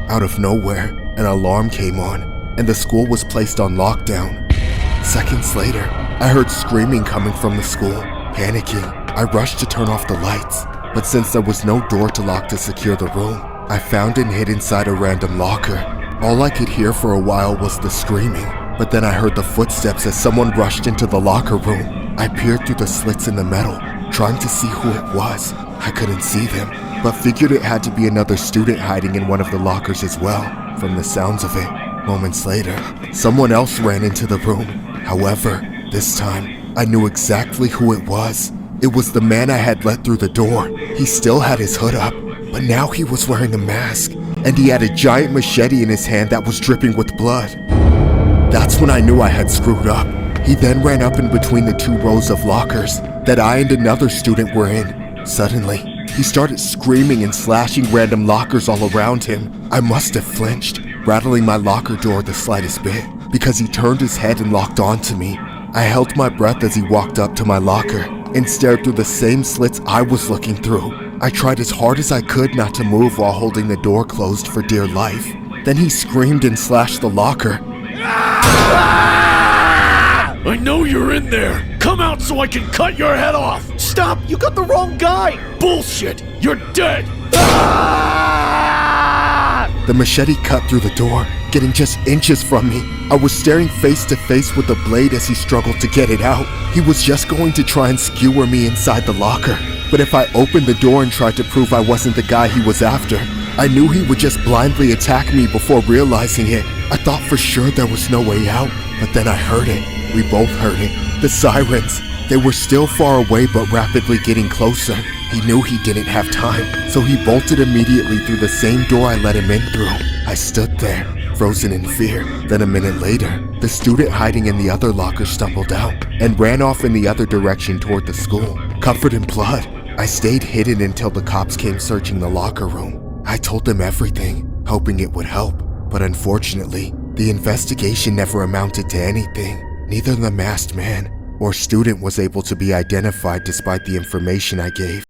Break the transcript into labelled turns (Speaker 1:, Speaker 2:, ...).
Speaker 1: Out of nowhere, an alarm came on, and the school was placed on lockdown. Seconds later, I heard screaming coming from the school. Panicking, I rushed to turn off the lights, but since there was no door to lock to secure the room, I found and hid inside a random locker. All I could hear for a while was the screaming, but then I heard the footsteps as someone rushed into the locker room. I peered through the slits in the metal, trying to see who it was. I couldn't see them, but figured it had to be another student hiding in one of the lockers as well, from the sounds of it. Moments later, someone else ran into the room. However, this time, I knew exactly who it was. It was the man I had let through the door. He still had his hood up, but now he was wearing a mask, and he had a giant machete in his hand that was dripping with blood. That's when I knew I had screwed up. He then ran up in between the 2 rows of lockers that I and another student were in. Suddenly, he started screaming and slashing random lockers all around him. I must have flinched, rattling my locker door the slightest bit, because he turned his head and locked onto me. I held my breath as he walked up to my locker and stared through the same slits I was looking through. I tried as hard as I could not to move while holding the door closed for dear life. Then he screamed and slashed the locker.
Speaker 2: I know you're in there! Come out so I can cut your head off!
Speaker 3: Stop! You got the wrong guy!
Speaker 2: Bullshit! You're dead!
Speaker 1: The machete cut through the door, getting just inches from me. I was staring face to face with the blade as he struggled to get it out. He was just going to try and skewer me inside the locker. But if I opened the door and tried to prove I wasn't the guy he was after, I knew he would just blindly attack me before realizing it. I thought for sure there was no way out, but then I heard it. We both heard it. The sirens. They were still far away but rapidly getting closer. He knew he didn't have time, so he bolted immediately through the same door I let him in through. I stood there, frozen in fear. Then a minute later, the student hiding in the other locker stumbled out and ran off in the other direction toward the school, covered in blood. I stayed hidden until the cops came searching the locker room. I told them everything, hoping it would help, but unfortunately, the investigation never amounted to anything. Neither the masked man or student was able to be identified despite the information I gave.